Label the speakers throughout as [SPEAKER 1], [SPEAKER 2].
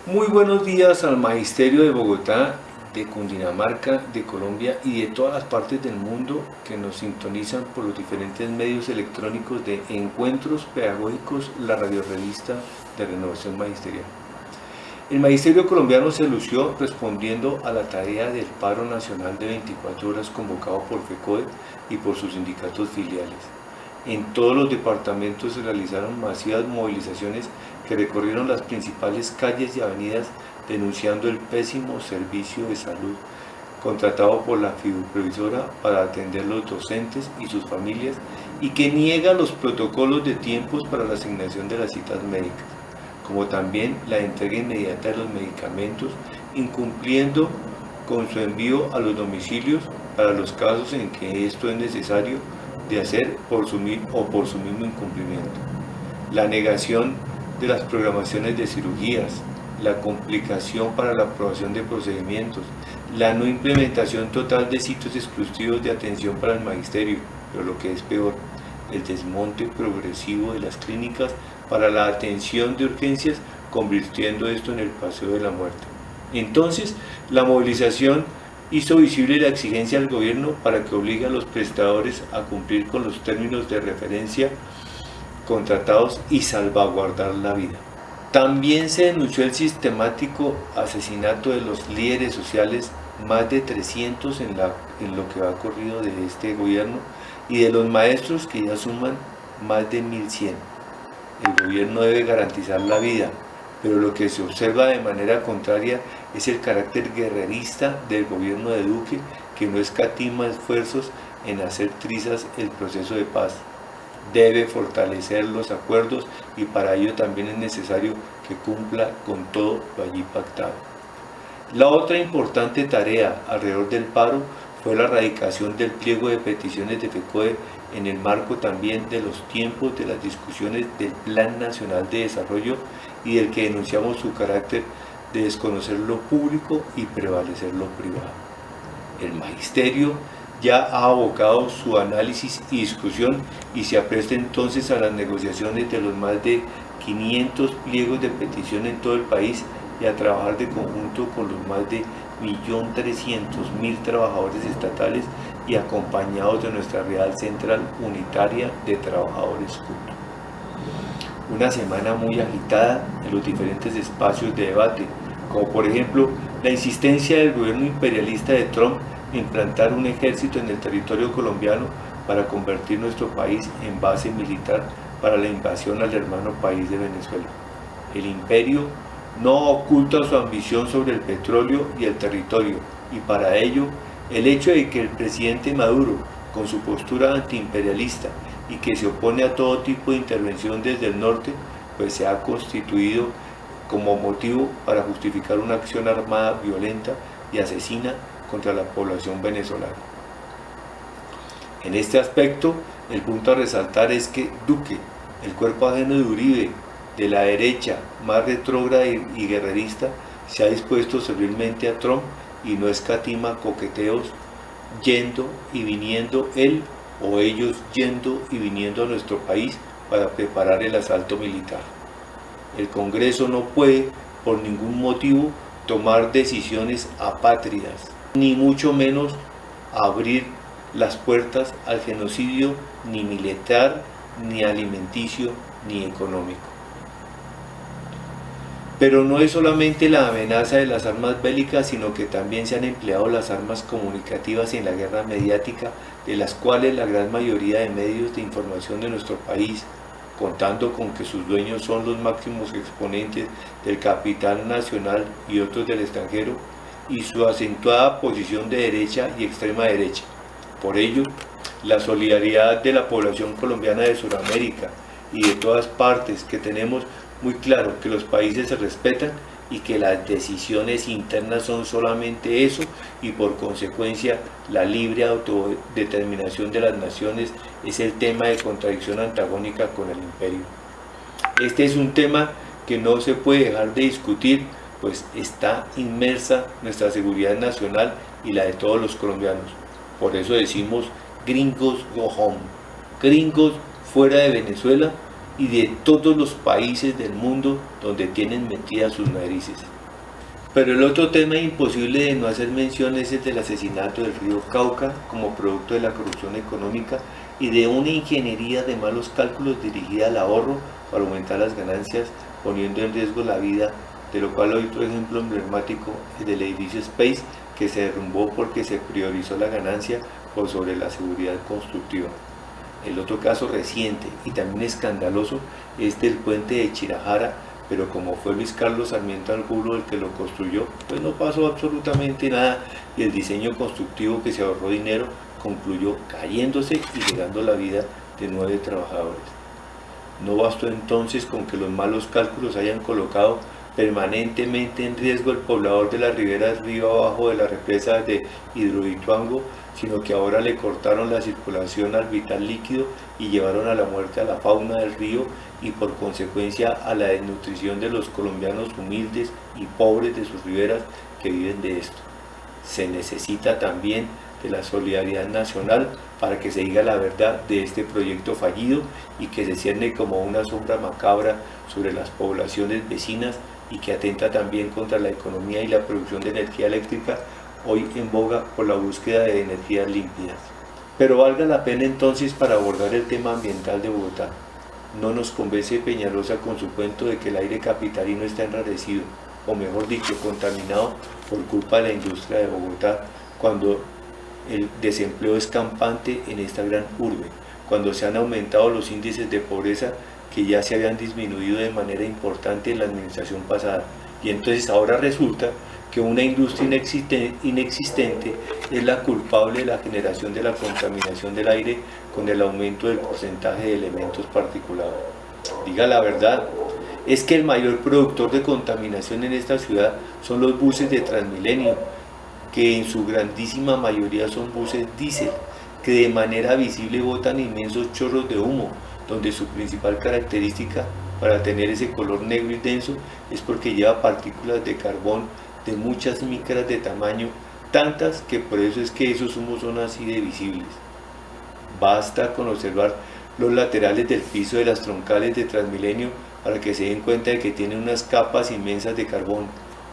[SPEAKER 1] Muy buenos días al Magisterio de Bogotá, de Cundinamarca, de Colombia y de todas las partes del mundo que nos sintonizan por los diferentes medios electrónicos de Encuentros Pedagógicos, la radiorrevista de Renovación Magisterial. El Magisterio colombiano se lució respondiendo a la tarea del paro nacional de 24 horas convocado por FECODE y por sus sindicatos filiales. En todos los departamentos se realizaron masivas movilizaciones que recorrieron las principales calles y avenidas denunciando el pésimo servicio de salud contratado por la fiduprevisora para atender los docentes y sus familias y que niega los protocolos de tiempos para la asignación de las citas médicas, como también la entrega inmediata de los medicamentos, incumpliendo con su envío a los domicilios para los casos en que esto es necesario de hacer por su mismo incumplimiento. La negación de las programaciones de cirugías, la complicación para la aprobación de procedimientos, la no implementación total de sitios exclusivos de atención para el magisterio, pero lo que es peor, el desmonte progresivo de las clínicas para la atención de urgencias, convirtiendo esto en el paseo de la muerte. Entonces, la movilización hizo visible la exigencia al gobierno para que obligue a los prestadores a cumplir con los términos de referencia contratados y salvaguardar la vida. También se denunció el sistemático asesinato de los líderes sociales, más de 300 en lo que va corrido de este gobierno, y de los maestros, que ya suman más de 1100. El gobierno debe garantizar la vida, pero lo que se observa de manera contraria es el carácter guerrerista del gobierno de Duque, que no escatima esfuerzos en hacer trizas el proceso de paz. Debe fortalecer los acuerdos y para ello también es necesario que cumpla con todo lo allí pactado. La otra importante tarea alrededor del paro fue la erradicación del pliego de peticiones de FECODE en el marco también de los tiempos de las discusiones del Plan Nacional de Desarrollo y del que denunciamos su carácter de desconocer lo público y prevalecer lo privado. El magisterio ya ha abocado su análisis y discusión y se apresta entonces a las negociaciones de los más de 500 pliegos de petición en todo el país y a trabajar de conjunto con los más de 1.300.000 trabajadores estatales y acompañados de nuestra Real Central Unitaria de Trabajadores CUT. Una semana muy agitada en los diferentes espacios de debate, como por ejemplo la insistencia del gobierno imperialista de Trump en implantar un ejército en el territorio colombiano para convertir nuestro país en base militar para la invasión al hermano país de Venezuela. El imperio no oculta su ambición sobre el petróleo y el territorio, y para ello el hecho de que el presidente Maduro, con su postura antiimperialista y que se opone a todo tipo de intervención desde el norte, pues se ha constituido como motivo para justificar una acción armada violenta y asesina contra la población venezolana. En este aspecto, el punto a resaltar es que Duque, el cuerpo ajeno de Uribe, de la derecha más retrógrada y guerrerista, se ha dispuesto servilmente a Trump y no escatima coqueteos yendo y viniendo él o ellos yendo y viniendo a nuestro país para preparar el asalto militar. El Congreso no puede, por ningún motivo, tomar decisiones apátridas, ni mucho menos abrir las puertas al genocidio ni militar, ni alimenticio, ni económico. Pero no es solamente la amenaza de las armas bélicas, sino que también se han empleado las armas comunicativas en la guerra mediática, de las cuales la gran mayoría de medios de información de nuestro país, contando con que sus dueños son los máximos exponentes del capital nacional y otros del extranjero, y su acentuada posición de derecha y extrema derecha. Por ello, la solidaridad de la población colombiana de Sudamérica y de todas partes, que tenemos muy claro que los países se respetan y que las decisiones internas son solamente eso, y por consecuencia la libre autodeterminación de las naciones es el tema de contradicción antagónica con el imperio. Este es un tema que no se puede dejar de discutir, pues está inmersa nuestra seguridad nacional y la de todos los colombianos. Por eso decimos gringos go home, gringos fuera de Venezuela y de todos los países del mundo donde tienen metidas sus narices. Pero el otro tema imposible de no hacer mención es el del asesinato del río Cauca como producto de la corrupción económica y de una ingeniería de malos cálculos dirigida al ahorro para aumentar las ganancias, poniendo en riesgo la vida, de lo cual otro ejemplo emblemático es del edificio Space, que se derrumbó porque se priorizó la ganancia por sobre la seguridad constructiva. El otro caso reciente y también escandaloso es del puente de Chirajara, pero como fue Luis Carlos Sarmiento Angulo el que lo construyó, pues no pasó absolutamente nada y el diseño constructivo, que se ahorró dinero, concluyó cayéndose y llegando la vida de 9 trabajadores. No bastó entonces con que los malos cálculos hayan colocado permanentemente en riesgo el poblador de las riberas río abajo de la represa de Hidroituango, sino que ahora le cortaron la circulación al vital líquido y llevaron a la muerte a la fauna del río y por consecuencia a la desnutrición de los colombianos humildes y pobres de sus riberas que viven de esto. Se necesita también de la solidaridad nacional para que se diga la verdad de este proyecto fallido y que se cierne como una sombra macabra sobre las poblaciones vecinas y que atenta también contra la economía y la producción de energía eléctrica, hoy en boga por la búsqueda de energías limpias. Pero valga la pena entonces, para abordar el tema ambiental de Bogotá, no nos convence Peñalosa con su cuento de que el aire capitalino está enrarecido, o mejor dicho, contaminado por culpa de la industria de Bogotá, cuando el desempleo es campante en esta gran urbe, cuando se han aumentado los índices de pobreza que ya se habían disminuido de manera importante en la administración pasada, y entonces ahora resulta que una industria inexistente es la culpable de la generación de la contaminación del aire con el aumento del porcentaje de elementos particulados. Diga la verdad, es que el mayor productor de contaminación en esta ciudad son los buses de Transmilenio, que en su grandísima mayoría son buses diésel, que de manera visible botan inmensos chorros de humo, donde su principal característica para tener ese color negro y denso es porque lleva partículas de carbón de muchas micras de tamaño, tantas que por eso es que esos humos son así de visibles. Basta con observar los laterales del piso de las troncales de Transmilenio para que se den cuenta de que tienen unas capas inmensas de carbón,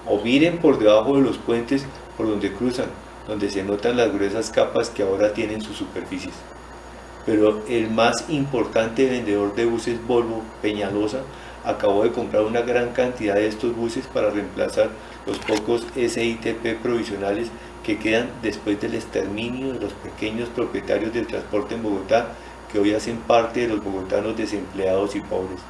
[SPEAKER 1] o miren por debajo de los puentes por donde cruzan, donde se notan las gruesas capas que ahora tienen sus superficies. Pero el más importante vendedor de buses, Volvo, Peñalosa, acabó de comprar una gran cantidad de estos buses para reemplazar los pocos SITP provisionales que quedan después del exterminio de los pequeños propietarios del transporte en Bogotá, que hoy hacen parte de los bogotanos desempleados y pobres.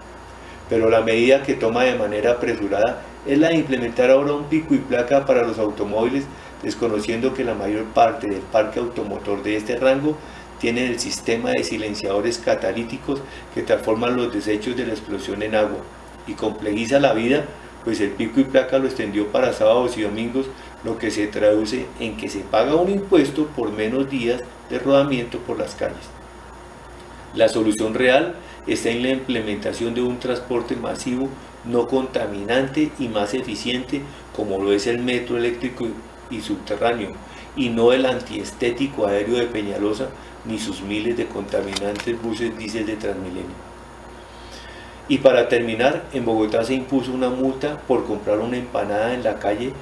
[SPEAKER 1] Pero la medida que toma de manera apresurada es la de implementar ahora un pico y placa para los automóviles, desconociendo que la mayor parte del parque automotor de este rango tiene el sistema de silenciadores catalíticos que transforman los desechos de la explosión en agua, y complejiza la vida, pues el pico y placa lo extendió para sábados y domingos, lo que se traduce en que se paga un impuesto por menos días de rodamiento por las calles. La solución real está en la implementación de un transporte masivo, no contaminante y más eficiente, como lo es el metro eléctrico y subterráneo, y no el antiestético aéreo de Peñalosa, ni sus miles de contaminantes buses diésel de Transmilenio. Y para terminar, en Bogotá se impuso una multa por comprar una empanada en la calle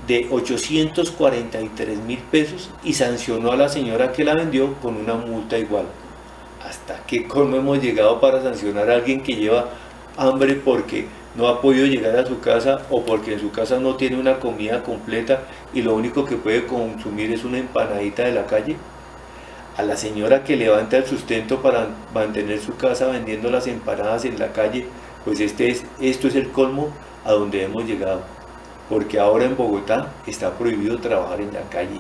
[SPEAKER 1] de 843.000 pesos y sancionó a la señora que la vendió con una multa igual. ¿Hasta qué colmo hemos llegado para sancionar a alguien que lleva hambre porque no ha podido llegar a su casa o porque en su casa no tiene una comida completa y lo único que puede consumir es una empanadita de la calle? A la señora que levanta el sustento para mantener su casa vendiendo las empanadas en la calle, pues esto es el colmo a donde hemos llegado, porque ahora en Bogotá está prohibido trabajar en la calle.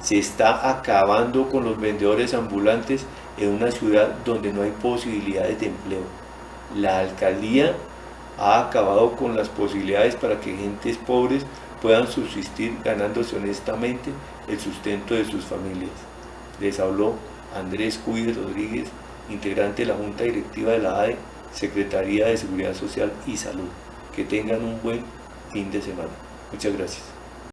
[SPEAKER 1] Se está acabando con los vendedores ambulantes en una ciudad donde no hay posibilidades de empleo. La alcaldía ha acabado con las posibilidades para que gentes pobres puedan subsistir ganándose honestamente el sustento de sus familias. Les habló Andrés Cuide Rodríguez, integrante de la Junta Directiva de la ADE, Secretaría de Seguridad Social y Salud. Que tengan un buen fin de semana. Muchas gracias.